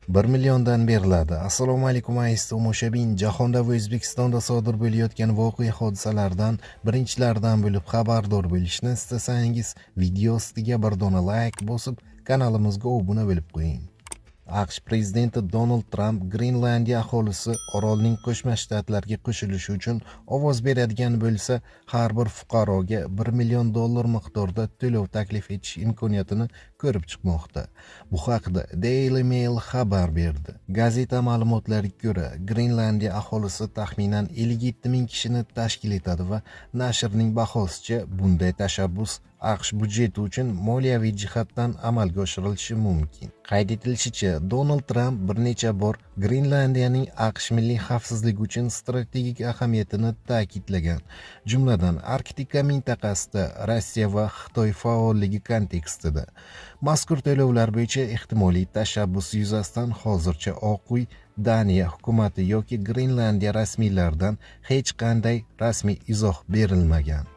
1 milliondan beriladi. Assalomu alaykum aziz tomoshabin. Jahonda va O'zbekistonda sodir bo'layotgan voqea hodisalardan birinchilardan bo'lib xabardor bo'lishni istasangiz, video ostiga bir dona like bosib, kanalimizga obuna bo'lib qo'ying. AQSh prezidenti Donald Tramp Grenlandiya aholisi orolning Qo'shma Shtatlarga qo'shilishi uchun ovoz beradigan bo'lsa, har bir fuqaroga $1 million miqdorida to'lov taklif etish imkoniyatini ko'rib chiqmoqda. Bu haqda Daily Mail xabar berdi. Gazeta ma'lumotlariga ko'ra, Grenlandiya aholisi taxminan 57 ming kishini tashkil etadi va nashrning bahosicha bunday tashabbus AQSh budjeti uchun moliyaviy jihatdan amalga oshirilishi mumkin. Qayd etilishicha, Donald Tramp bir necha bor Grenlandiyaning AQSh milliy xavfsizligi uchun strategik ahamiyatini ta'kidlagan, jumladan Arktika mintaqasida Rossiya va Xitoy faolligi kontekstida. Mazkur to'lovlar bo'yicha ehtimoliy tashabbus yuzasidan hozircha Oq uy, Daniya hukumati yoki Grenlandiya rasmiylaridan hech qanday rasmiy izoh berilmagan.